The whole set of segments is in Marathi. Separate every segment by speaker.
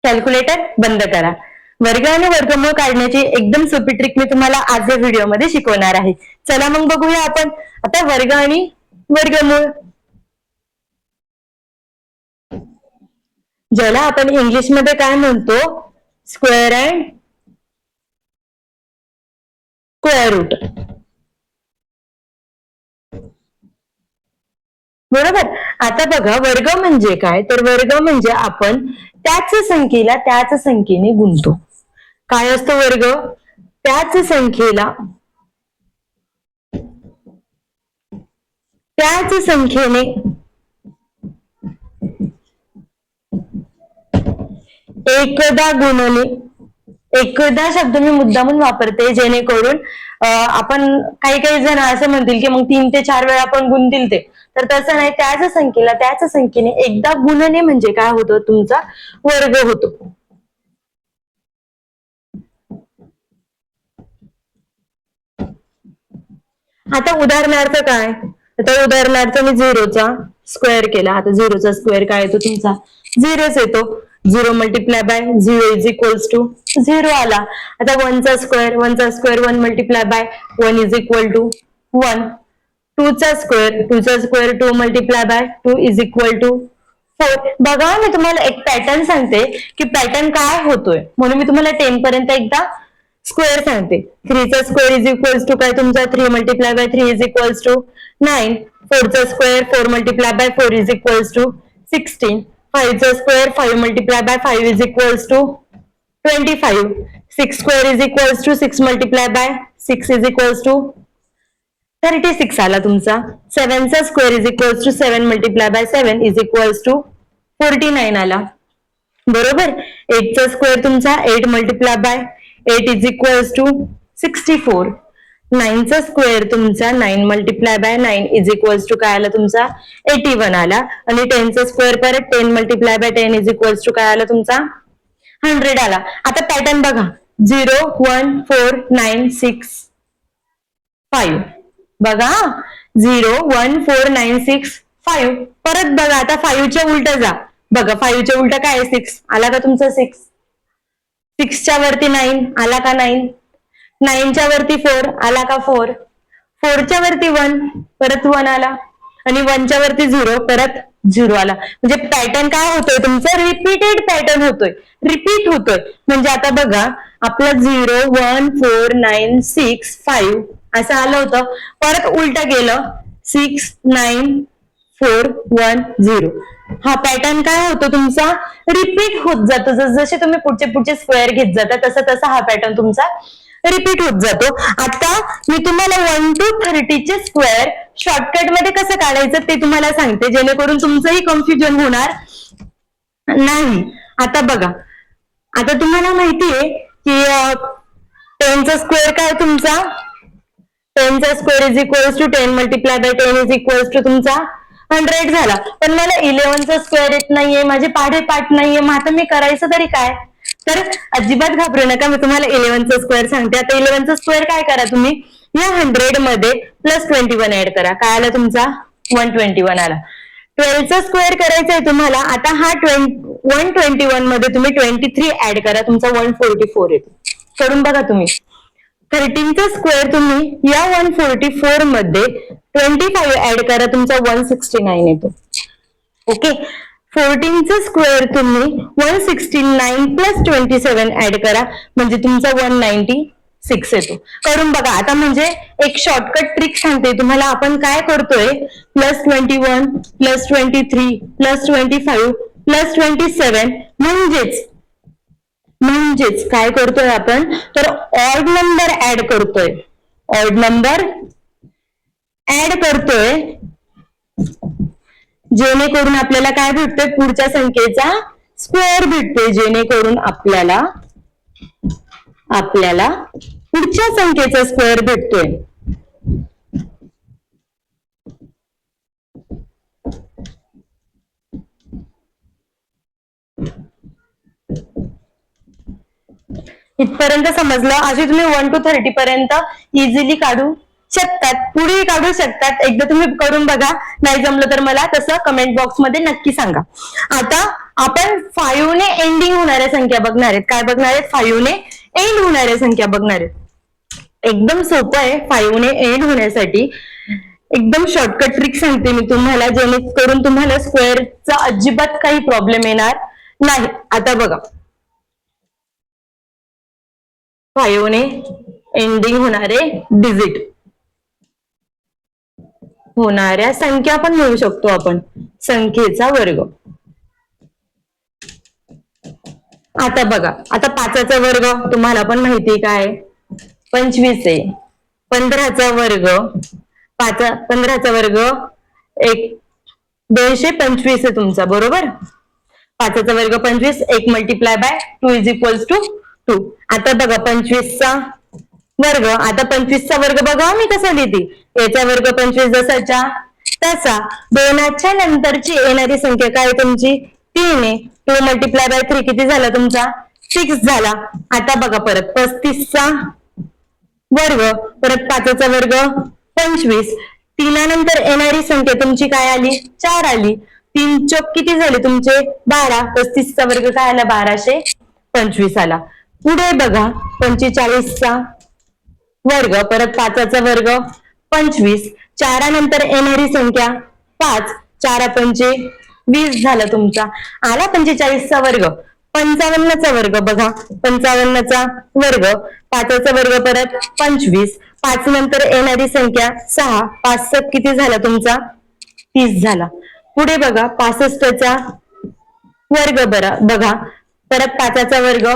Speaker 1: कॅल्क्युलेटर बंद करा. वर्ग आणि वर्गमूळ काढण्याची एकदम सोपी ट्रिक मी तुम्हाला आज या व्हिडिओमध्ये शिकवणार आहे. चला मग बघूया आपण आता वर्ग आणि वर्गमूळ, ज्याला आपण इंग्लिशमध्ये काय म्हणतो, स्क्वेअर अँड स्क्वेअर रूट. बरोबर. आता बघा वर्ग म्हणजे काय, तर वर्ग म्हणजे आपण त्याच संख्येला त्याच संख्येने गुणतो. काय असतो वर्ग? त्याच संख्येला त्याच संख्येने एकदा गुणले. एकदा शब्द मी मुद्दामून वापरते जेणेकरून आपण काही जण असं म्हणतील की मग 3 ते 4 वेळा आपण गुणतील ते, तर तसं नाही. त्याच संख्येला त्याच संख्येने एकदा गुणणे म्हणजे काय होतं, तुमचा वर्ग होतो. आता उदाहरणार्थ काय, आता उदाहरणार्थ मी 0चा स्क्वेअर केला. आता 0चा स्क्वेअर काय येतो, तुमचा 0च येतो. 0 multiply by 0 is equals to 0 आला. आता 1चा square 1 multiply by 1 is equal to 1. 2चा square 2 multiply by 2 is equal to 4. बघा मी तुम्हाला एक पॅटर्न सांगते की पॅटर्न काय होतोय, म्हणून मी तुम्हाला 10 पर्यंत एकदा स्क्वेअर सांगते. 3चा स्क्वेअर इज इक्वल्स टू काय, तुमचा 3 multiply by 3 is equals to 9. 4चा square 4 multiply by 4 is equals to 16. 5चा square 5 multiply by 5 is equals to 25. 6 square is equals to 6 multiply by 6 is equals to 36 आला तुमचा. 7चा square is equals to 7 multiply by 7 is equals to 49 आला. बरोबर. 8चा स्क्वेअर तुमचा 8 multiply by 8 is equals to 64. 9चा स्क्वेअर तुमचा 9 multiply by 9 is equals to काय आला तुमचा 81 आला. आणि 10चा स्क्वेअर परत 10 multiply by 10 is equals to काय आला तुमचा 100 आला. आता पॅटर्न बघा, 0 1 4 9 6 5. बघा 0 1 4 9 6 5. परत बघा, आता 5च्या उलट जा. बघा 5च्या उलट काय आहे, 6 आला का तुमचा 6. 6च्या वरती 9 आला का 9. 9च्या वरती 4 आला का 4. 4च्या वरती 1 परत 1 आला. आणि 1च्या वरती 0 परत 0 आला. म्हणजे पॅटर्न काय होतोय तुमचा, रिपीटेड पॅटर्न होतोय, रिपीट होतोय. म्हणजे आता बघा आपलं 0 1 4 9 6 5 असं आलं होतं. परत उलट गेलं 6 9 4 1 0. हा पॅटर्न काय होतो तुमचा, रिपीट होत जातो. जसे तुम्ही पुढचे स्क्वेअर घेत जाता तसं तसा हा पॅटर्न तुमचा रिपीट होत जातो. आता मी तुम्हाला 1 to 30 चे स्क्वेअर शॉर्टकट मध्ये कसं काढायचं ते तुम्हाला सांगते, जेणेकरून तुमचंही कन्फ्युजन होणार नाही. आता बघा, आता तुम्हाला माहितीये की 10चा स्क्वेअर काय तुमचा, 10चा square is equals to 10 multiply by 10 is equals to तुमचा 100 झाला. पण मला 11चा स्क्वेअर येत नाहीये, माझे पाठ नाहीये, मग आता मी करायचं तरी काय. तर अजिबात घाबरू नका, मी तुम्हाला 11चा स्क्वेअर सांगते. आता 11चा स्क्वेअर काय करा, तुम्ही या 100 मध्ये प्लस 21 ऍड करा. काय आला तुमचा 121 आला. 12चा स्क्वेअर करायचा आहे तुम्हाला. आता हा 121 मध्ये तुम्ही 23 ऍड करा, तुमचा 144 येतो. करून बघा तुम्ही. 13चा स्क्वेअर तुम्ही या 144 मध्ये 25 ऍड करा, तुमचा 169 येतो. ओके. 14चा स्क्वेअर तुम्ही 169 प्लस 27 ऍड करा, म्हणजे तुमचा 196 येतो. करून बघा. आता म्हणजे एक शॉर्टकट ट्रिक सांगते तुम्हाला. आपण काय करतोय, प्लस 21 प्लस 23 प्लस 25 प्लस 27 म्हणजेच काय करतोय आपण, तर ऑड नंबर ऍड करतोय. ऑड नंबर ऍड करतोय जेणेकरून आपल्याला काय भेटतोय, पुढच्या संख्येचा स्क्वेअर भेटतोय. जेणेकरून आपल्याला पुढच्या संख्येचा स्क्वेअर भेटतोय. इथपर्यंत समजलं. अशी तुम्ही 1 to 30 पर्यंत इझिली काढू शकतात, पुढे काढू शकतात. एकदा तुम्ही करून बघा, नाही जमलं तर मला तसं कमेंट बॉक्स मध्ये नक्की सांगा. आता आपण 5 ने एंडिंग होणाऱ्या संख्या बघणार आहेत. काय बघणार आहेत? 5 ने एंड होणाऱ्या संख्या बघणार आहेत. एकदम सोपं आहे 5 ने एंड होण्यासाठी. एकदम शॉर्टकट ट्रिक सांगते मी तुम्हाला, जेणेकरून तुम्हाला स्क्वेअरचा अजिबात काही प्रॉब्लेम येणार नाही. आता बघा, 5 ने एंडिंग होणारे डिजिट, होणाऱ्या संख्या पण मिळू शकतो आपण, संख्येचा वर्ग. आता बघा, आता 5चा वर्ग तुम्हाला पण माहिती काय? 25 आहे. 15चा वर्ग, 15चा वर्ग 225 आहे तुमचा, बरोबर? 5चा वर्ग 25, 1 multiply by 2 is equals to 2. आता बघा 25चा वर्ग, आता 25चा वर्ग बघा मी कसा लिहिते. याचा वर्ग 25 जसाच्या तसा. 2च्या नंतरची येणारी संख्या काय तुमची? 3 आहे. 2 मल्टिप्लाय बाय 3 किती झाला तुमचा? 6 झाला. आता बघा परत 35चा वर्ग, परत 5चा वर्ग 25. 3 नंतर येणारी संख्या तुमची काय आली? 4 आली. 3 चौक किती झाले तुमचे? 12. 35चा वर्ग काय आला? 1225 आला. पुढे बघा 45चा वर्ग, परत 5चा वर्ग 25. 4 नंतर येणारी संख्या 5. 4 पंचे 20 झाला तुमचा. आला 45चा वर्ग. 55चा वर्ग बघा, 55चा वर्ग, 5चा वर्ग परत 25. 5 नंतर येणारी संख्या 6. 5 7 किती झाला तुमचा? 30 झाला. पुढे बघा 65चा वर्ग बघा, परत 5चा वर्ग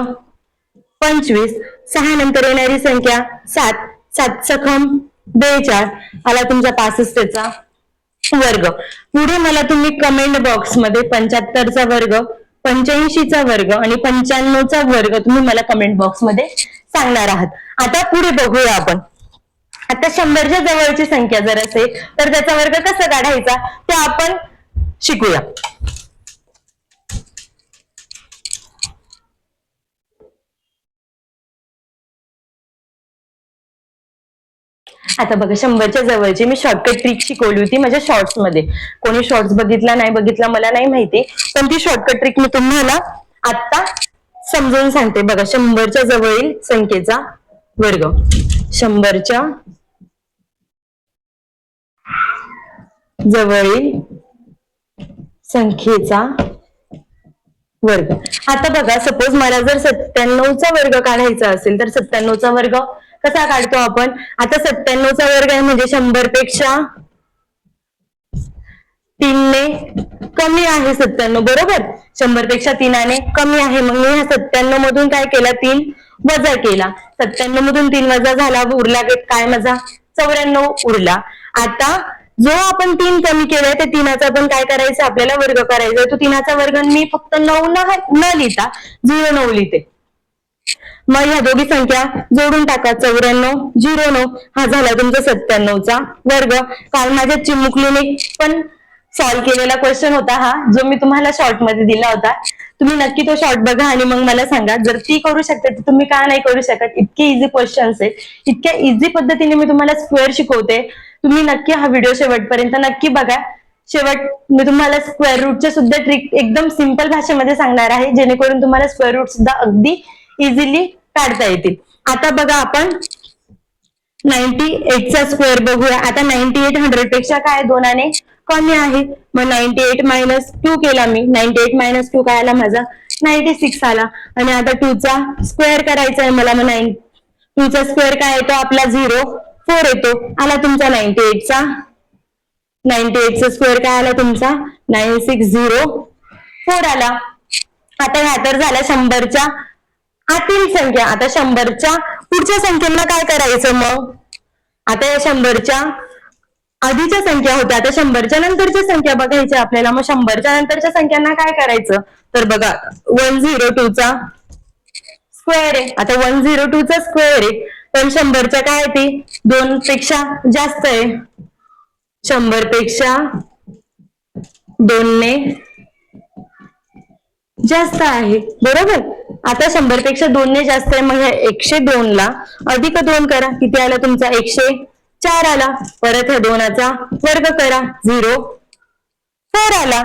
Speaker 1: 25. 6 नंतर येणारी संख्या 7. 7 सखम 42 आला तुमचा 65चा वर्ग. पुढे मला तुम्ही कमेंट बॉक्स मध्ये 75चा वर्ग, 85चा वर्ग आणि 95चा वर्ग तुम्ही मला कमेंट बॉक्स मध्ये सांगणार आहात. आता पुढे बघूया आपण. आता 100च्या जवळची संख्या जर असेल तर त्याचा वर्ग कसा काढायचा ते आपण शिकूया. आता बघा 100च्या जवळची मी शॉर्टकट ट्रिक शिकवली होती माझ्या शॉर्ट्स मध्ये. कोणी शॉर्ट्स बघितला नाही बघितला मला नाही माहिती, पण ती शॉर्टकट ट्रिक मी तुम्हाला आता समजून सांगते. बघा 100च्या जवळील संख्येचा वर्ग, 100च्या जवळील संख्येचा वर्ग. आता बघा सपोज मला जर 97चा वर्ग काढायचा असेल तर 97चा वर्ग कसा काढतो आपण? आता 97चा वर्ग आहे म्हणजे 100 पेक्षा 3 ने कमी आहे 97, बरोबर? 100 पेक्षा 3 ने कमी आहे. मग मी ह्या 97 मधून काय केला? 3 वजा केला. 97 मधून 3 वजा झाला, उरला काय माझा? 94 उरला. आता जो आपण 3 कमी केलाय त्या 3चा पण काय करायचं? आपल्याला वर्ग करायचा. तो 3चा वर्ग मी फक्त 9 न लिहिता 09 लिहिते. मग ह्या दोघी संख्या जोडून टाका. 94 09 हा झाला तुमचा 97चा वर्ग. काल माझ्या चिमुकलीने पण सॉल्व्ह केलेला क्वेश्चन होता हा, जो मी तुम्हाला शॉर्ट मध्ये दिला होता. तुम्ही नक्की तो शॉर्ट बघा आणि मग मला सांगा. जर ती करू शकते तर तुम्ही का नाही करू शकत? इतके इझी क्वेश्चन्स आहेत. इतक्या इझी पद्धतीने मी तुम्हाला स्क्वेअर शिकवते. तुम्ही नक्की हा व्हिडिओ शेवटपर्यंत नक्की बघा. शेवट मी तुम्हाला स्क्वेअर रूटचे सुद्धा ट्रिक एकदम सिंपल भाषेमध्ये सांगणार आहे, जेणेकरून तुम्हाला स्क्वेअर रूट सुद्धा अगदी इझिली काढता येतील. आता बघा आपण 98चा स्क्वेअर बघूया. आता 98 100 पेक्षा काय 2 ने कमी आहे. मग 98 मायनस 2 केला मी. 98 मायनस 2 काय आला माझा? 96 आला. आणि आता 2चा स्क्वेअर करायचा आहे मला. मग 2चा स्क्वेअर काय येतो आपला? 04 येतो. आला तुमचा 98चा स्क्वेअर काय आला तुमचा? 9604 आला. आता ह्या तर झाल्या 100च्या आतील संख्या. आता 100च्या पुढच्या संख्येला काय करायचं मग? आता या 100च्या आधीच्या संख्या होत्या, आता 100च्या नंतरच्या संख्या बघायच्या आपल्याला. मग 100च्या नंतरच्या संख्यांना काय करायचं? तर बघा 102चा स्क्वेअर आहे. आता 102चा स्क्वेअर आहे, पण 100च्या काय आहे ती 2 पेक्षा जास्त आहे. 100 पेक्षा 2 ने जास्त आहे, बरोबर? आता 100 पेक्षा 2 ने जास्त आहे. मग ह्या 102 ला अधिक 2 करा. किती आला तुमचा? 104 आला. परत ह्या 2चा वर्ग करा. 04 आला.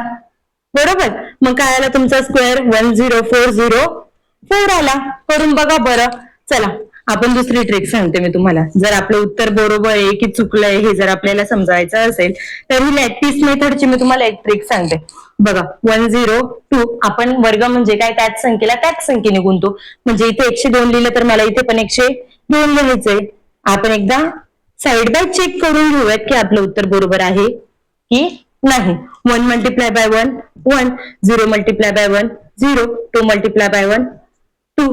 Speaker 1: बरोबर. मग काय आला तुमचा स्क्वेअर 10404 आला. करून बघा बरं. चला आपण दुसरी ट्रिक सांगते मी तुम्हाला. जर आपलं उत्तर बरोबर आहे की चुकलंय हे जर आपल्याला समजायचं असेल तर ही लॅटिस मेथडची मी तुम्हाला एक ट्रिक सांगते. बघा 102 आपण वर्ग म्हणजे काय त्याच संख्येला त्याच संख्येने गुणतो. म्हणजे इथे 102 लिहिलं तर मला इथे पण 102 लिहायचंय. आपण एकदा साइड बाय चेक करून घेऊयात की आपलं उत्तर बरोबर आहे की नाही. 1 multiply by 1 1 0 multiply by 1 0 2 multiply by 1 2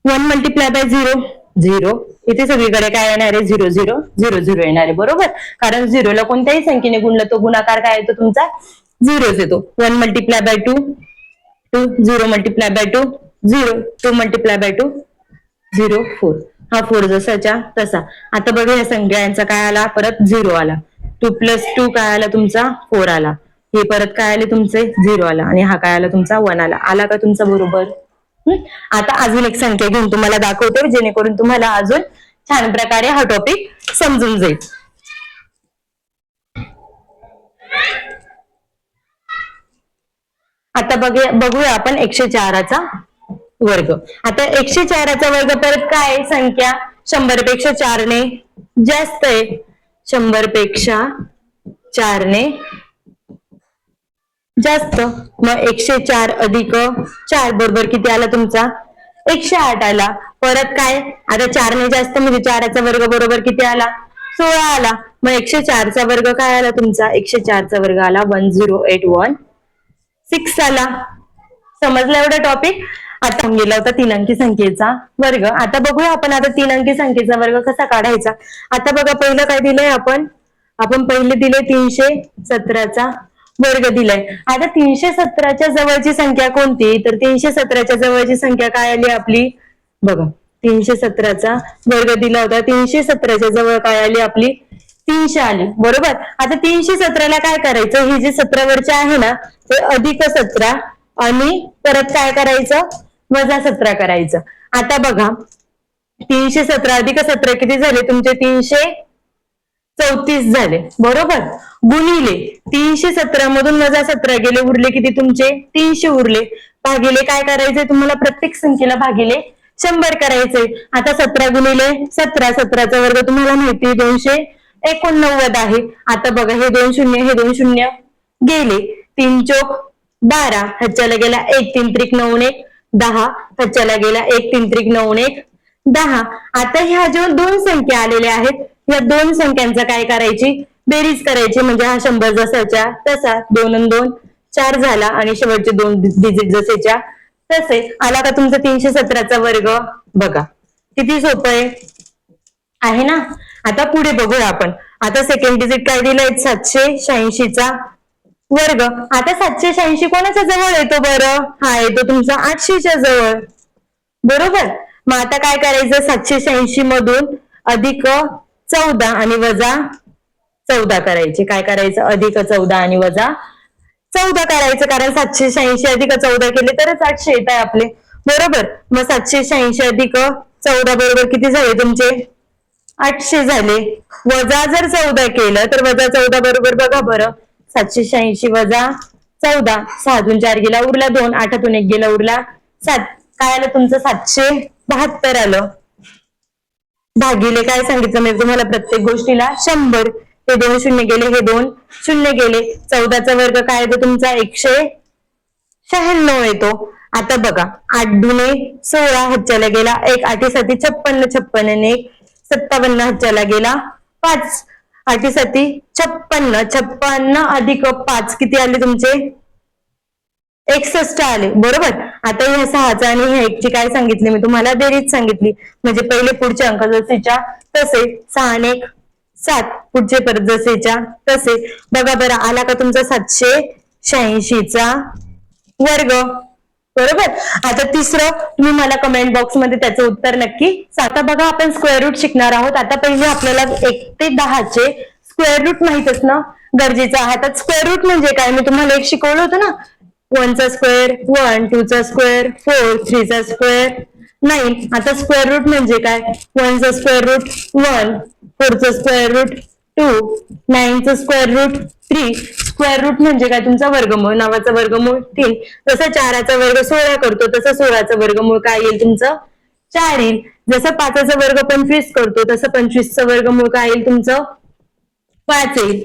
Speaker 1: 1 multiply by 0 0 इथे सगळीकडे काय येणार आहे 0 0 0 0 येणार आहे. बरोबर. कारण 0 ला कोणत्याही संख्येने गुणलं तो गुणाकार काय येतो तुमचा 0च येतो. 1 multiply by 2 2 0 multiply by 2 0 2 multiply by 2 0 4 हा 4 जसाच्या तसा. आता बघा या संख्यांचा काय आला परत 0 आला. 2 प्लस 2 काय आला तुमचा 4 आला. हे परत काय आले तुमचे 0 आला आणि हा काय आला तुमचा 1 आला. आला का तुमचा बरोबर. आता अजून एक संख्या घेऊन तुम्हाला दाखवते जेणेकरून तुम्हाला अजून छान प्रकारे हा टॉपिक समजून जाईल. आता बघूया आपण 104चा वर्ग. आता 104चा वर्ग परत काय आहे संख्या 100 पेक्षा 4 ने जास्त आहे. 100 पेक्षा 4 ने जास्त. मग 104 अधिक 4 बरोबर किती आला तुमचा 108 आला. परत काय आता 4 ने जास्त म्हणजे 4चा वर्ग बरोबर किती आला 16 आला. मग 104चा वर्ग काय आला तुमचा 104चा वर्ग आला 10816 आला. समजलं एवढं टॉपिक. आता गेला होता 3 अंकी संख्येचा वर्ग. आता बघूया आपण आता 3 अंकी संख्येचा वर्ग कसा काढायचा. आता बघा पहिलं काय दिलंय आपण पहिले दिले 317चा वर्ग दिलाय. आता 317च्या जवळची संख्या कोणती तर 317च्या जवळची संख्या काय आली आपली बघा 317चा वर्ग दिला होता. 317च्या जवळ काय आली आपली 300 आली. बरोबर. आता 317ला काय करायचं हे जे 17 वरचे आहे ना ते अधिक 17 आणि परत काय करायचं वजा 17 करायचं. आता बघा 317 अधिक 17 किती झाले तुमचे 334 झाले. बरोबर. गुणिले 317 मधून वजा 17 गेले उरले किती तुमचे 300 उरले. भागिले काय करायचंय तुम्हाला प्रत्येक संख्येला भागिले 100 करायचंय. आता 17 गुणिले 17 17चा वर्ग तुम्हाला माहिती 289 आहे. आता बघा हे 2 शून्य हे 2 शून्य गेले. 3 चोक 12 ह्याच्याला गेला 1 3 त्रिक 9 1 10 ह्याच्याला गेला 1 3 त्रिक 9 1 10. आता ह्या जेव्हा दोन संख्या आलेल्या आहेत या दोन संख्यांचा काय करायची बेरीज करायची. म्हणजे हा 100 जसाच्या तसा 2 आणि 2 4 झाला आणि शेवटचे 2 डिजिट जसेच्या तसे आला का तुमचा 317चा वर्ग. बघा किती सोपं आहे ना. आता पुढे बघूया आपण. आता सेकंड डिजिट काय दिलंय 786चा वर्ग. आता 786 कोणाच्या जवळ येतो बरं हा येतो तुमचा 800च्या जवळ. बरोबर. मग आता काय करायचं 786 मधून अधिक 14 आणि वजा 14 करायचे. काय करायचं अधिक 14 आणि वजा 14 करायचं. कारण 786 अधिक 14 केले तरच 800 येत आहे आपले. बरोबर. मग 786 अधिक 14 बरोबर किती झाले तुमचे 800 झाले. वजा जर 14 केलं तर वजा 14 बरोबर बघा बरं 786 वजा 14 6तून 4 गेला उरला 2 8तून 1 गेला उरला 7. काय आलं तुमचं 772 आलं. भागिले काय सांगितलं मी तुम्हाला प्रत्येक गोष्टीला 100. हे 2 शून्य गेले हे 2 शून्य गेले. 14चा वर्ग काय येतो तुमचा 196 येतो. आता बघा 8 दुने 16 ह्याच्याला गेला 1 8 7 56 56 ने 1 57 ह्याच्याला गेला 5 8 7 56 56 अधिक 5 किती आले तुमचे 61 आले. बरोबर. आता ह्या 6चा आणि ह्या 1ची काय सांगितली मी तुम्हाला बेरीज सांगितली. म्हणजे पहिले पुढचे अंक जसेच्या तसे 6 आणि 1 7 पुढचे परत जसेच्या तसे. बघा बरं आला का तुमचा 786चा वर्ग. बरोबर. आता तिसरं तुम्ही मला कमेंट बॉक्स मध्ये त्याचं उत्तर नक्की सांगा. बघा आपण स्क्वेअर रूट शिकणार आहोत. आता पहिले आपल्याला 1 ते 10चे स्क्वेअर रूट माहित असणं गरजेचं आहे. आता स्क्वेअर रूट म्हणजे काय मी तुम्हाला एक शिकवलं होतं ना 1चा स्क्वेअर 1 2चा स्क्वेअर 4 3चा स्क्वेअर 9. आता स्क्वेअर रूट म्हणजे काय 1चा स्क्वेअर रूट 1 4चा स्क्वेअर रूट 2, 9चं स्क्वेअर रूट 3, स्क्वेअर रूट म्हणजे काय तुमचा वर्गमूळ, नावाचा वर्गमूळ 3. जसं 4चा वर्ग 16 करतो तसं 16चं वर्गमूळ काय येईल तुमचं 4 येईल. जसं 5चा वर्ग 25 करतो तसं 25चं वर्गमूळ काय येईल तुमचं 5 येईल.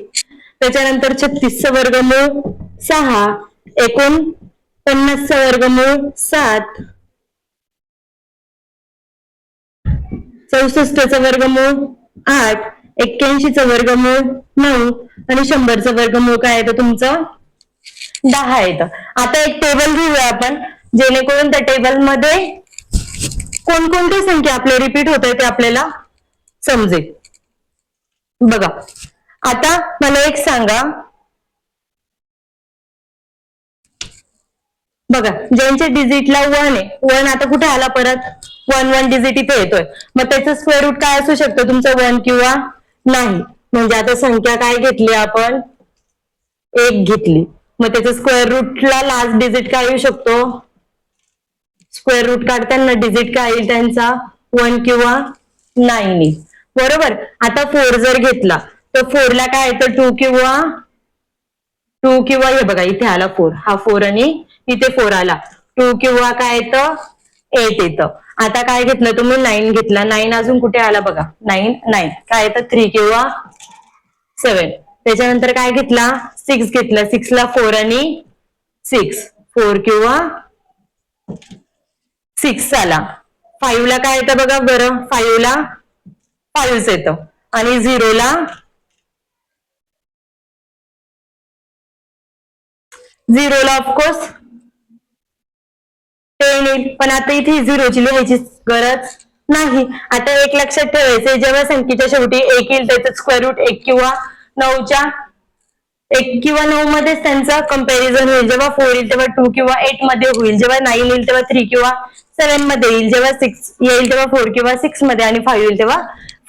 Speaker 1: त्याच्यानंतर 36चं वर्गमूळ 6, 49चं वर्गमूळ 7, 64चं वर्गमूळ 8, 81चं वर्गमूळ 9 आणि 100चं वर्गमूळ काय येतं तुमचं 10 येतं. आता एक टेबल घेऊया आपण, जेणेकरून त्या टेबलमध्ये कोणकोणत्या संख्या आपल्या रिपीट होत आहे ते आपल्याला समजेल. बघा, आता मला एक सांगा, बघा ज्यांच्या डिजिटला 1 आहे, 1 आता कुठे आला परत 1 डिजिट इथे येतोय, मग त्याचं स्क्वेअर रूट काय असू शकतं तुमचं 1 किंवा नाही. म्हणजे आता संख्या काय घेतली आपण 1 घेतली, मग त्याचं स्क्वेअर रूटला लास्ट डिजिट काय येऊ शकतो, स्क्वेअर रूट काढताना डिजिट काय येईल त्यांचा 1 किंवा 9 येईल. बरोबर. आता 4 जर घेतला तर 4 ला काय येतं 2 किंवा हे बघा इथे आला 4, हा 4 आणि इथे 4 आला, 2 किंवा काय येतं 8 येतं. आता काय घेतलं तुम्ही 9 घेतला, 9 अजून कुठे आला बघा 9 काय येतं 3 किंवा 7. त्याच्यानंतर काय घेतला 6 घेतला, 6 ला 4 आणि 6, 4 किंवा 6 आला. 5 ला काय येतं बघा बरं, 5 ला 5 येतं आणि 0 ला ऑफकोर्स 10 येईल. पण आता इथे 0ची लिहायची गरज नाही. आता एक लक्षात ठेवायचंय, जेव्हा संख्येच्या शेवटी 1 येईल त्याचं स्क्वेअर रूट 1 किंवा 9 मध्येच त्यांचं कंपॅरिझन होईल. जेव्हा 4 येईल तेव्हा 2 किंवा 8 मध्ये होईल, जेव्हा 9 येईल तेव्हा 3 किंवा 7 मध्ये येईल, जेव्हा 6 येईल तेव्हा 4 किंवा 6 मध्ये आणि 5 येईल तेव्हा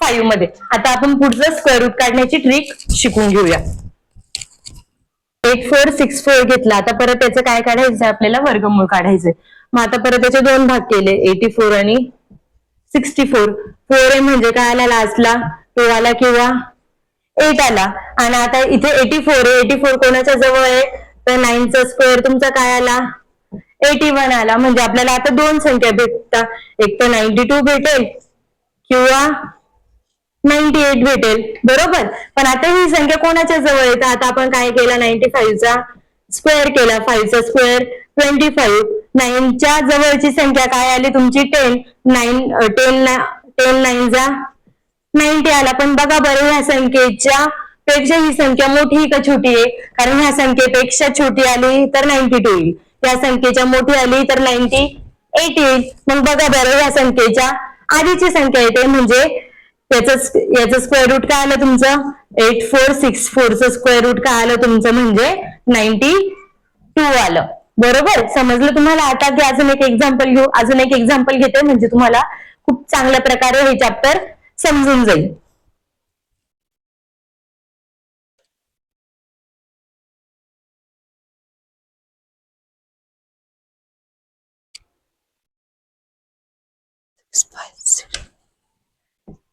Speaker 1: 5 मध्ये. आता आपण पुढचं स्क्वेअर रूट काढण्याची ट्रिक शिकून घेऊया. 8464 घेतला, आता परत त्याचं काय काढायचं आपल्याला वर्गमूळ काढायचंय. मग आता परत त्याचे 2 भाग केले, 84 आणि 64. 4 आहे म्हणजे काय आला लास्टला 2 आला किंवा 8 आला. आणि आता इथे 84 आहे, 84 कोणाच्या जवळ आहे तर 9चा स्क्वेअर तुमचा काय आला 81 आला. म्हणजे आपल्याला आता 2 संख्या भेटतात, एक तर 92 भेटेल किंवा 98 भेटेल. बरोबर. पण आता ही संख्या कोणाच्या जवळ येतं, आता आपण काय केला 95चा स्क्वेअर केला, 5चा स्क्वेअर 25, 9च्या जवळची संख्या काय आली तुमची 10, 9 जा 90 आला. पण बघा बरं ह्या संख्येच्या पेक्षा ही संख्या मोठी का छोटी आहे, कारण ह्या संख्येपेक्षा छोटी आली तर 92 येईल, या संख्येच्या मोठी आली तर 98 येईल. मग बघा बरं ह्या संख्येच्या आधीची संख्या येते, म्हणजे याचं स्क्वेअर रूट काय आलं तुमचं 8464चं स्क्वेअर रूट काय आलं तुमचं म्हणजे 92 आलं. बरोबर. समजलं तुम्हाला. आता की अजून एक एक्झाम्पल घेऊ, अजून एक एक्झाम्पल घेते म्हणजे तुम्हाला खूप चांगल्या प्रकारे हे चॅप्टर समजून जाईल.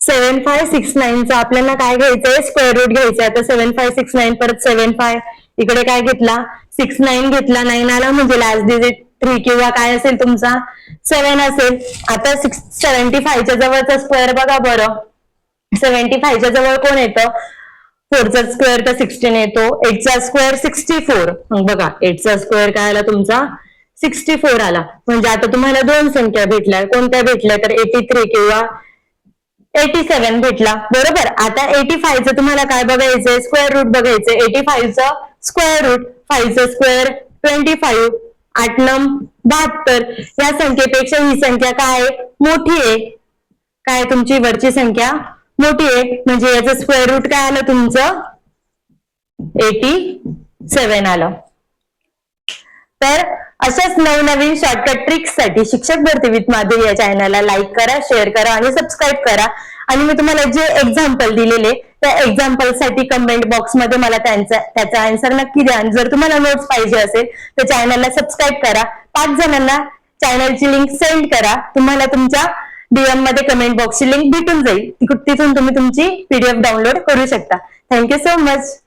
Speaker 1: सेवन 7569चा आपल्याला काय घ्यायचंय स्क्वेअर रूट घ्यायचंय. आता 7569 परत 75 इकडे काय घेतला 69 घेतला, 9 आला म्हणजे लास्ट डिजिट 3 किंवा काय असेल तुमचा 7 असेल. आता 75च्या जवळचा स्क्वेअर बघा बरं, 75च्या जवळ कोण येतं 4चा स्क्वेअर तर 16 येतो, 8चा स्क्वेअर 64. मग बघा 8चा स्क्वेअर काय आला तुमचा 64 आला. म्हणजे आता तुम्हाला 2 संख्या भेटल्या, कोणत्या भेटल्या तर 83 किंवा 87 भेटला. बरोबर. आता 85चं तुम्हाला काय बघायचंय स्क्वेअर रूट बघायचंय. 85चं स्क्वेअर रूट 5चं स्क्वेअर 25, 8 9 72. या संख्येपेक्षा ही संख्या काय मोठी आहे, काय तुमची वरची संख्या मोठी आहे, म्हणजे याचं स्क्वेअर रूट काय आलं तुमचं 87 आलं. तर अशाच नवनवीन शॉर्टकट ट्रिक्स साठी शिक्षक भरती विथ माधुरी या चॅनलला लाईक करा, शेअर करा आणि सबस्क्राईब करा. आणि मी तुम्हाला जे एक्झाम्पल दिलेले त्या एक्झाम्पल साठी कमेंट बॉक्स मध्ये मला त्याचा आन्सर नक्की द्या. आणि जर तुम्हाला नोट्स पाहिजे असेल तर चॅनलला सबस्क्राईब करा, 5 जणांना चॅनलची लिंक सेंड करा. तुम्हाला तुमच्या DM मध्ये कमेंट बॉक्सची लिंक भेटून जाईल, तिथून तुम्ही तुमची PDF डाउनलोड करू शकता. Thank you so much.